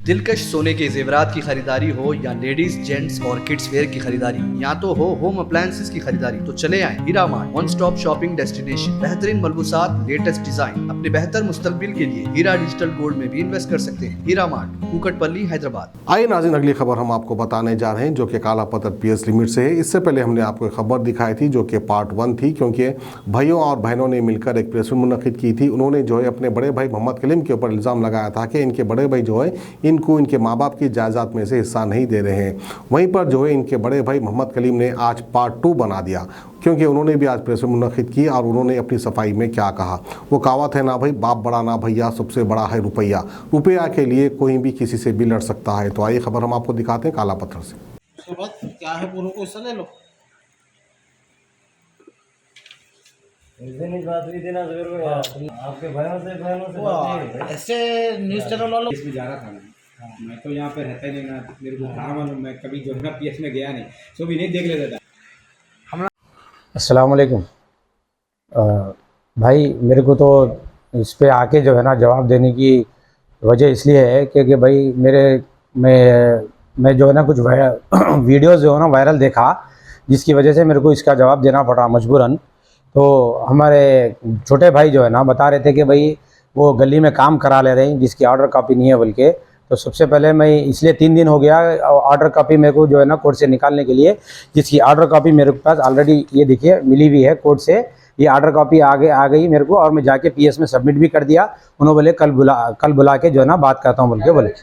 दिलकश सोने के जेवरात की खरीदारी हो या लेडीज जेंट्स और किड्स वेयर की खरीदारी, या तो हो होम अप्लायंसेस की खरीदारी, तो चले आए Heera mart, one stop shopping destination. बेहतरीन मलबूसात, लेटेस्ट डिजाइन, अपने बेहतर मुस्तकबिल के लिए हीरा डिजिटल गोल्ड में भी इन्वेस्ट कर सकते हैं। हीरा मार्ट, कुकटपल्ली, हैदराबाद। आइए नाज़रीन, अगली खबर हम आपको बताने जा रहे हैं जो कि काला पत्थर पीएस लिमिट से है। इससे पहले हमने आपको एक खबर दिखाई थी जो कि पार्ट 1 थी, क्योंकि भाइयों और बहनों ने मिलकर एक प्रेस मुनक़िद की थी। उन्होंने जो है अपने बड़े भाई मोहम्मद कलीम के ऊपर इल्ज़ाम लगाया था कि इनके बड़े भाई जो है इनको इनके माँ बाप की जायदाद में से हिस्सा नहीं दे रहे हैं। वहीं पर जो है इनके बड़े भाई मोहम्मद कलीम ने आज पार्ट 2 बना दिया, क्योंकि उन्होंने भी आज प्रेस मुनक़िद की और उन्होंने अपनी सफाई में क्या कहा। वो कहावत है ना भाई, बाप बड़ा ना भैया, सबसे बड़ा है रुपया। रुपया के लिए कोई भी किसी से भी लड़ सकता है। तो आइए खबर हम आपको दिखाते हैं काला पत्थर से। उसके बाद क्या है, पूरों को हिस्सा ले लो। इस दिन इस बात हुई थी ना ज़रूर को यार, आपके बहनों से बात हुई। ऐसे न्यूज़ चैनल वालों पीएस में जा रहा था मैं तो यहाँ पे रहता ही नहीं ना, मेरे को कहाँ मालूम, मैं कभी जो है ना पीएस में गया नहीं, सो भी नहीं देख लेता था। अस्सलाम वालेकुम। भाई मेरे को तो इस पे आके जो है ना जवाब देने की वजह इसलिए है क्योंकि भाई मैं जो है ना कुछ वीडियोस जो है ना वायरल देखा, जिसकी वजह से मेरे को इसका जवाब देना पड़ा मजबूरन। तो हमारे छोटे भाई जो है ना बता रहे थे कि भाई वो गली में काम करा ले रहे हैं जिसकी ऑर्डर कॉपी नहीं है बल्कि। तो सबसे पहले मैं इसलिए 3 दिन हो गया ऑर्डर कॉपी मेरे को जो है ना कोर्ट से निकालने के लिए, जिसकी ऑर्डर कॉपी मेरे पास ऑलरेडी ये देखिए मिली हुई है कोर्ट से। ये ऑर्डर कॉपी आ गई मेरे को, और मैं जाके पीएस में सबमिट भी कर दिया। उन्होंने बोले कल बुला के जो है ना बात करता हूँ बोल के बोले।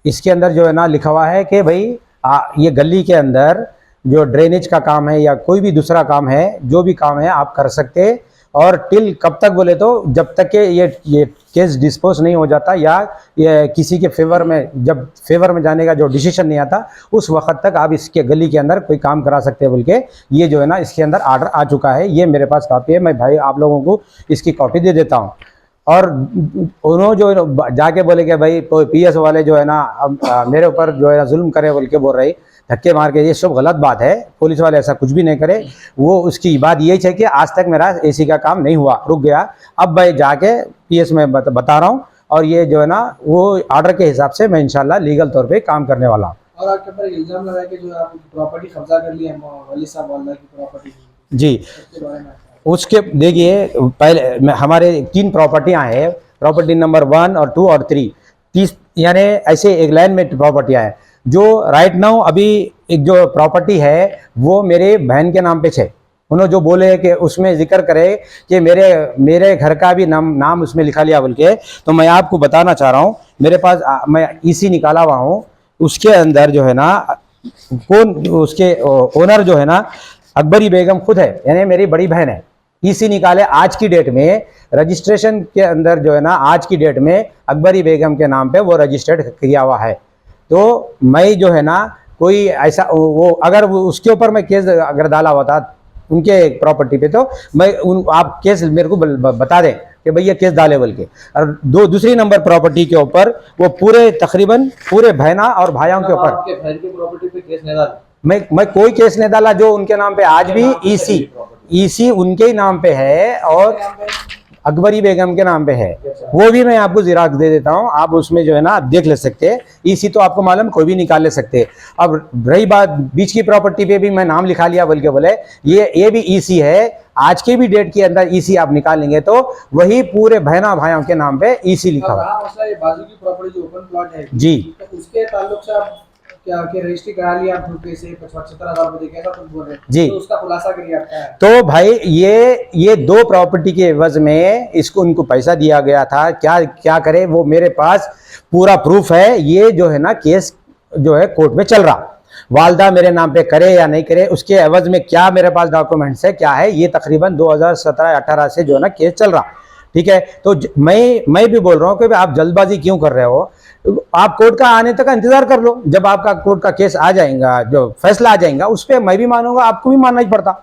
इसके अंदर जो है ना लिखा हुआ है कि भाई ये गली के अंदर जो ड्रेनेज का काम है या कोई भी दूसरा काम है, जो भी काम है आप कर सकते। और टिल कब तक बोले तो जब तक के ये केस डिस्पोज नहीं हो जाता या ये किसी के फेवर में, जब फेवर में जाने का जो डिसीजन नहीं आता उस वक्त तक आप इसके गली के अंदर कोई काम करा सकते हैं बोल के ये जो है ना इसके अंदर ऑर्डर आ चुका है। ये मेरे पास कॉपी है, मैं भाई आप लोगों को इसकी कॉपी दे देता हूँ। और उन्होंने जो जाके बोले कि भाई पीएस वाले जो है ना मेरे ऊपर जो है ना जुल्म करे बोल के बोल रही, धक्के मार के, ये सब गलत बात है। पुलिस वाले ऐसा कुछ भी नहीं करे। वो उसकी बात यही है कि आज तक मेरा एसी का काम नहीं हुआ, रुक गया। अब मैं जाके पीएस में बता रहा हूँ, और ये जो है ना वो ऑर्डर के हिसाब से मैं इंशाल्लाह लीगल तौर पे काम करने वाला हूँ। और आपके ऊपर इल्जाम लगाया कि जो आप प्रॉपर्टी कब्जा कर ली है वली साहब वाला की प्रॉपर्टी जी, उसके देखिए पहले हमारे 3 प्रॉपर्टियाँ हैं, प्रॉपर्टी नंबर 1 और 2 और 3, 30 यानी ऐसे एक लाइन में प्रॉपर्टियाँ हैं। जो राइट नाउ अभी एक जो प्रॉपर्टी है वो मेरे बहन के नाम पे है। उन्होंने जो बोले कि उसमें जिक्र करे कि मेरे घर का भी नाम उसमें लिखा लिया बोल के। तो मैं आपको बताना चाह रहा हूँ, मेरे पास मैं ईसी निकाला हुआ हूँ, उसके अंदर जो है ना कौन उसके ओनर जो है ना अकबरी बेगम खुद है, यानी मेरी बड़ी बहन है। ईसी निकाले आज की डेट में, रजिस्ट्रेशन के अंदर जो है ना आज की डेट में अकबरी बेगम के नाम पे वो रजिस्टर्ड किया हुआ है। तो मैं जो है ना कोई ऐसा वो अगर उसके ऊपर मैं केस अगर डाला हुआ था उनके प्रॉपर्टी पे, तो मैं आप केस मेरे को बता दें कि भैया केस डाले बोल के। और दूसरी नंबर प्रॉपर्टी के ऊपर वो तकरीबन पूरे बहना और भाइयों के ऊपर आपके बहन की प्रॉपर्टी पे केस नहीं डाला। मैं कोई केस नहीं डाला। जो उनके नाम पे आज भी ईसी उनके ही नाम पे है और अकबरी बेगम के नाम पे है। वो भी मैं आपको ज़ेरॉक्स दे देता हूँ, आप उसमें जो है ना आप देख ले सकते हैं। ईसी तो आपको मालूम कोई भी निकाल ले सकते। अब रही बात बीच की प्रॉपर्टी पे भी मैं नाम लिखा लिया बोल के बोले, ये भी ईसी है। आज के भी डेट के अंदर ईसी आप निकालेंगे तो वही पूरे बहना भाइयों के नाम पे ईसी लिखा हुआ है। बाजू की प्रॉपर्टी जो ओपन प्लॉट है जी, तो उसके ताल्लुक से आप क्या रजिस्ट्री करा लिया आप से 75,000 रुपए कैसा कुछ बोल रहे हैं जी, तो उसका खुलासा करिए आप क्या है। तो भाई ये 2 प्रॉपर्टी के एवज में उनको पैसा दिया गया था। क्या करे, वो मेरे पास पूरा प्रूफ है। ये जो है ना केस जो है कोर्ट में चल रहा, वालदा मेरे नाम पे करे या नहीं करे, उसके एवज में क्या मेरे पास डॉक्यूमेंट्स है क्या है, ये तकरीबन 2017-18 से जो है ना केस चल रहा। ठीक है, तो मैं भी बोल रहा हूँ कि आप जल्दबाजी क्यों कर रहे हो। आप कोर्ट का आने तक का इंतजार कर लो। जब आपका कोर्ट का केस आ जाएगा, जो फैसला आ जाएगा, उस पर मैं भी मानूंगा, आपको भी मानना ही पड़ता।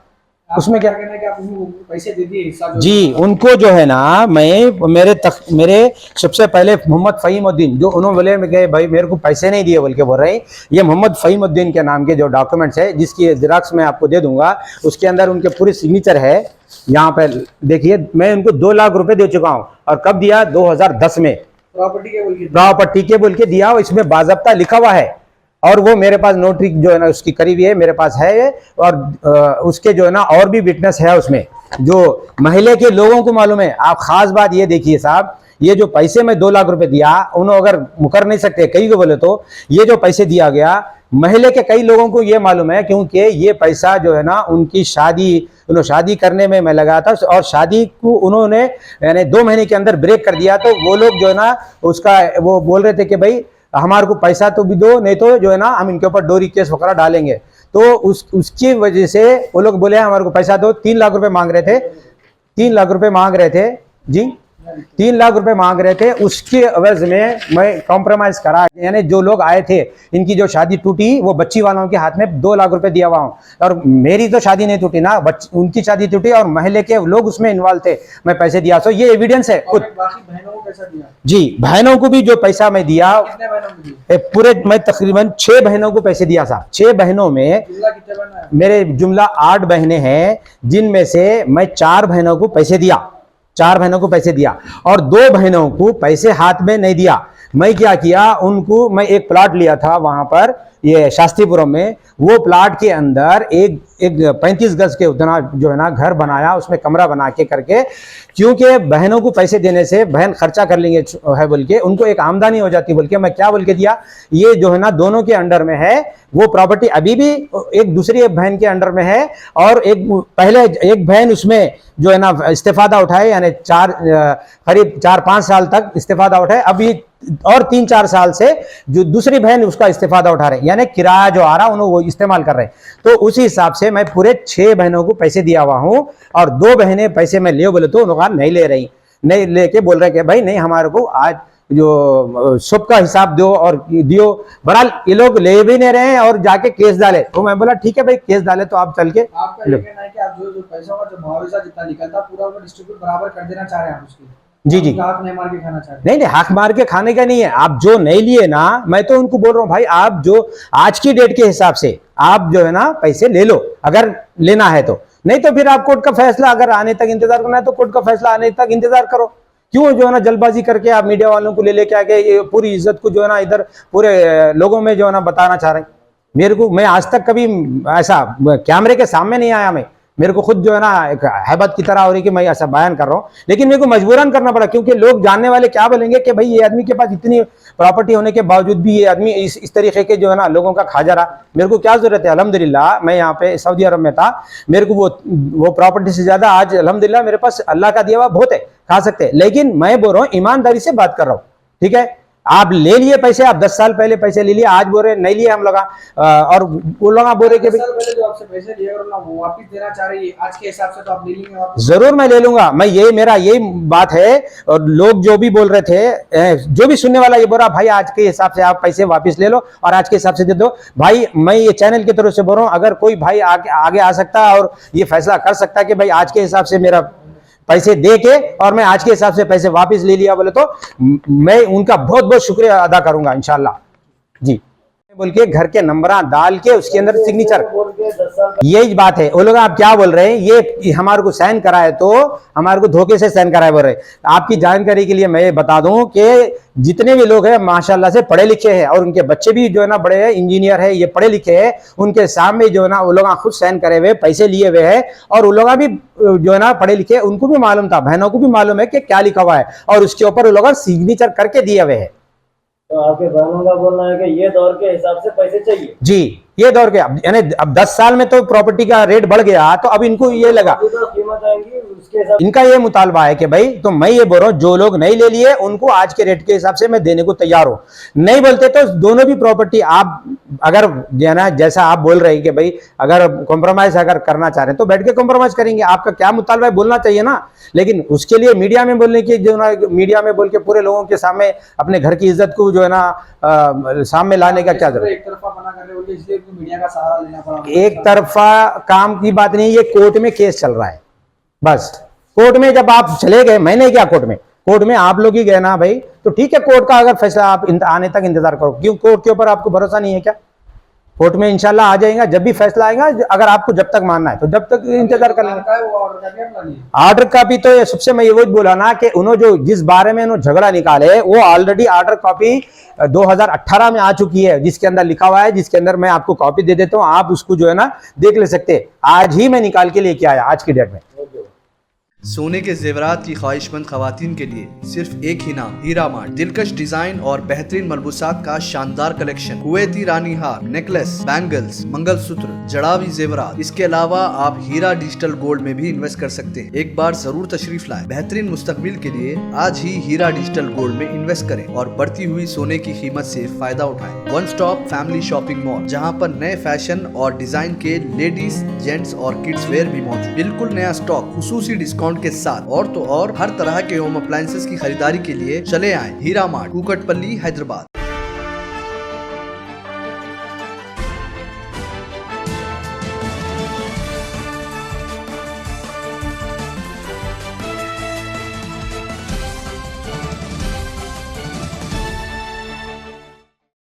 उसमें क्या कहना है कि आप उनको पैसे दे दिए हिस्सा जी, उनको जो है ना मेरे सबसे पहले मोहम्मद फ़हीमुद्दीन जो उन्होंने बोले कि भाई मेरे को पैसे नहीं दिए बोल के बोल रहे हैं। ये मोहम्मद फ़हीमुद्दीन के नाम के जो डॉक्यूमेंट्स है, जिसकी ज़ेरॉक्स मैं आपको दे दूंगा, उसके अंदर उनके पूरी सिग्नेचर है। यहाँ पे देखिए, मैं उनको 2 लाख रुपए दे चुका हूँ। और कब दिया? 2010 में। प्रॉपर्टी के बोल के दिया, इसमें बाज़ाब्ता लिखा हुआ है और वो मेरे पास नोटरी जो है ना उसकी करीबी है, मेरे पास है और उसके जो है ना और भी विटनेस है उसमें, जो महल्ले के लोगों को मालूम है। आप खास बात ये देखिए साहब, ये जो पैसे में 2 लाख रुपए दिया, उन्होंने अगर मुकर नहीं सकते कई को बोले तो ये जो पैसे दिया गया महल्ले के कई लोगों को ये मालूम है, क्योंकि ये पैसा जो है ना उनकी उन्होंने शादी करने में मैं लगा था और शादी को उन्होंने यानी 2 महीने के अंदर ब्रेक कर दिया। तो वो लोग जो है ना उसका वो बोल रहे थे कि भाई हमारे को पैसा तो भी दो, नहीं तो जो है ना हम इनके ऊपर डोरी केस वगैरह डालेंगे। तो उसकी वजह से वो लोग बोले हमारे को पैसा दो। 3 लाख रुपए मांग रहे थे, 3 लाख रुपए मांग रहे थे जी, 3 लाख रुपए मांग रहे थे। उसके एवज में मैं कॉम्प्रोमाइज करा, यानी जो लोग आए थे इनकी जो शादी टूटी वो बच्ची वालों के हाथ में 2 लाख रुपए दिया हुआ हूँ। और मेरी तो शादी नहीं टूटी ना, उनकी शादी टूटी और महल्ले के लोग उसमें इन्वॉल्व थे, मैं पैसे दिया। सो ये एविडेंस है। और बाकी बहनों को पैसा दिया? जी, बहनों को भी जो पैसा मैं दिया, कितने बहनों को दिया? पूरे मैं तकरीबन 6 बहनों को पैसे दिया साहब। 6 बहनों में जुमला कितने बहन है? मेरे जुमला 8 बहनें हैं, जिनमें से मैं 4 बहनों को पैसे दिया, 4 बहनों को पैसे दिया और 2 बहनों को पैसे हाथ में नहीं दिया। मैं क्या किया, उनको मैं एक प्लॉट लिया था वहां पर ये शास्त्रीपुरम में, वो प्लॉट के अंदर एक 35 गज के उतना जो है ना घर बनाया, उसमें कमरा बना के करके, क्योंकि बहनों को पैसे देने से बहन खर्चा कर लेंगे है बोल के, उनको एक आमदनी हो जाती बोल के मैं क्या बोल के दिया, ये जो है ना दोनों के अंडर में है। वो प्रॉपर्टी अभी भी एक दूसरी बहन के अंडर में है और पहले एक बहन उसमें जो है ना इस्तेफादा उठाए, यानी करीब 4-5 साल तक इस्तेफादा उठाए। अभी और 3-4 साल से जो दूसरी बहन उसका इस्तेफादा उठा रहे, यानी किराया जो आ रहा उन्होंने वो इस्तेमाल कर रहे। तो उसी हिसाब से मैं पूरे 6 बहनों को पैसे दिया हुआ हूं और 2 बहनें पैसे में ले बोले तो उन्होंने नहीं ले रही, नहीं लेके बोल रहे कि भाई नहीं हमारे को आज जो सब का हिसाब दो और दियो। बहरहाल ये लोग ले भी नहीं रहे हैं और जाके केस डाले। तो मैं बोला ठीक है भाई केस डाले तो आप चल के आपका ये कहना है कि आप जो पैसा होगा, जो मुआवजा जितना निकलता पूरा वो डिस्ट्रीब्यूट बराबर कर देना चाह रहे हैं आप उसकी? जी जी, हाथ नहीं मार के खाना चाह रहे हैं? नहीं हाथ मार के खाने का नहीं है। आप जो नहीं लिए ना, मैं तो उनको बोल रहा हूँ भाई आप जो आज की डेट के हिसाब से आप जो है ना पैसे ले लो, अगर लेना है तो, नहीं तो फिर आप कोर्ट का फैसला अगर आने तक इंतजार करना है तो कोर्ट का फैसला आने तक इंतजार करो। क्यों जो है ना जल्दबाजी करके आप मीडिया वालों को ले लेके आके ये पूरी इज्जत को जो है ना इधर पूरे लोगों में जो है ना बताना चाह रहे हैं। मेरे को, मैं आज तक कभी ऐसा कैमरे के सामने नहीं आया, मैं मेरे को खुद जो है ना एक हैबत की तरह हो रही कि मैं ऐसा बयान कर रहा हूँ, लेकिन मेरे को मजबूरन करना पड़ा क्योंकि लोग जानने वाले क्या बोलेंगे कि भाई ये आदमी के पास इतनी प्रॉपर्टी होने के बावजूद भी ये आदमी इस तरीके के जो है ना लोगों का खा जा रहा। मेरे को क्या जरूरत है, अल्हम्दुलिल्लाह मैं यहाँ पे सऊदी अरब में था, मेरे को वो प्रॉपर्टी से ज्यादा आज अल्हम्दुलिल्लाह मेरे पास अल्लाह का दिया हुआ बहुत है, खा सकते हैं। लेकिन मैं बोल रहा हूँ ईमानदारी से बात कर रहा हूँ, ठीक है। आप ले लिए पैसे, आप 10 साल पहले पैसे ले लिए, आज बोल रहे नहीं लिए हम लोग, और वो लोग बोल रहे कि 10 साल पहले जो आपसे पैसे लिए और वो वापस देना चाह रही है, आज के हिसाब से तो आप ले लेंगे वापस? जरूर मैं ले लूंगा। मैं ये मेरा यही बात है। और लोग जो भी बोल रहे थे, जो भी सुनने वाला ये बोल रहा भाई आज के हिसाब से आप पैसे वापस ले लो और आज के हिसाब से दे दो। भाई मैं ये चैनल की तरफ से बोल रहा हूँ, अगर कोई भाई आगे आ सकता है और ये फैसला कर सकता है कि भाई आज के हिसाब से मेरा पैसे दे के और मैं आज के हिसाब से पैसे वापस ले लिया बोले तो मैं उनका बहुत बहुत शुक्रिया अदा करूंगा इंशाल्लाह जी। बोल के घर के नंबर डाल के उसके अंदर सिग्नेचर, यही बात है। वो लोग आप क्या बोल रहे हैं, ये हमारे को साइन कराए तो हमारे को धोखे से साइन कराए बोल रहे। आपकी जानकारी के लिए मैं ये बता दूं कि जितने भी लोग हैं माशाल्लाह से पढ़े लिखे हैं और उनके बच्चे भी जो है ना बड़े हैं, इंजीनियर है, ये पढ़े लिखे हैं, उनके सामने जो है ना वो लोग खुद साइन करे हुए पैसे लिए हुए हैं और वो लोग भी जो है ना पढ़े लिखे, उनको भी मालूम था, बहनों को भी मालूम है कि क्या लिखा हुआ है और उसके ऊपर वो लोग सिग्नेचर करके दिए हुए हैं। तो आपके बहनों का बोलना है कि ये दौर के हिसाब से पैसे चाहिए? जी, ये दौर के, यानी अब 10 साल में तो प्रॉपर्टी का रेट बढ़ गया तो अब इनको ये लगा, तो कीमत आएंगी उसके हिसाब, इनका ये मुतालबा है कि भाई, तो मैं ये बोल रहा हूँ जो लोग नहीं ले लिए उनको आज के रेट के हिसाब से मैं देने को तैयार हूँ। नहीं बोलते तो दोनों भी प्रॉपर्टी आप अगर ना जैसा आप बोल रहे हैं कि भाई अगर कॉम्प्रोमाइज अगर करना चाह रहे हैं तो बैठ के कॉम्प्रोमाइज करेंगे। आपका क्या मुतालबा है बोलना चाहिए ना, लेकिन उसके लिए मीडिया में बोलने की जो ना, मीडिया में बोल के पूरे लोगों के सामने अपने घर की इज्जत को जो है ना सामने लाने का क्या जरूरत है? एक तरफा बना कर रहे हो इसलिए मीडिया का सहारा लेना पड़ा। एक तरफा काम की बात नहीं, ये कोर्ट में केस चल रहा है। बस कोर्ट में जब आप चले गए, मैंने क्या कोर्ट में आप लोग ही गए ना भाई, तो ठीक है कोर्ट का अगर फैसला आप आने तक इंतजार करो। क्यों कोर्ट के ऊपर आपको भरोसा नहीं है क्या? कोर्ट में इंशाल्लाह आ जाएगा, जब भी फैसला आएगा, अगर आपको जब तक मानना है तो जब तक इंतजार कर लेंगे। का है वो ऑर्डर का क्या प्लान है? ऑर्डर कॉपी तो ये सबसे मैं ये वही बोला ना कि उन्होंने जो जिस बारे में उन्होंने झगड़ा निकाले वो ऑलरेडी ऑर्डर कॉपी 2018 में आ चुकी है, जिसके अंदर लिखा हुआ है, जिसके अंदर मैं आपको कॉपी दे देता हूं, आप उसको जो है ना देख ले सकते हैं। आज ही मैं निकाल के लेके आया आज की डेट में। सोने के जेवरात की ख्वाहिशमंद खवातीन के लिए सिर्फ एक ही नाम, हीरा मार्ट। दिलकश डिजाइन और बेहतरीन मलबूसात का शानदार कलेक्शन, कुवैती रानी हार, नेकलेस, बैंगल्स, मंगलसूत्र, जड़ावी जेवरात। इसके अलावा आप हीरा डिजिटल गोल्ड में भी इन्वेस्ट कर सकते हैं। एक बार जरूर तशरीफ लाएं। बेहतरीन मुस्तकबिल के लिए आज ही हीरा डिजिटल गोल्ड में इन्वेस्ट करें और बढ़ती हुई सोने की कीमत से फायदा उठाएं। One stop family shopping mall, जहां पर नए फैशन और डिजाइन के लेडीज, जेंट्स और किड्स वेयर भी मौजूद। बिल्कुल नया स्टॉक, खुसूसी डिस्काउंट के साथ। और तो और हर तरह के होम अप्लायंसेस की खरीदारी के लिए चले आए हीरा मार्ट, कुकटपल्ली, हैदराबाद।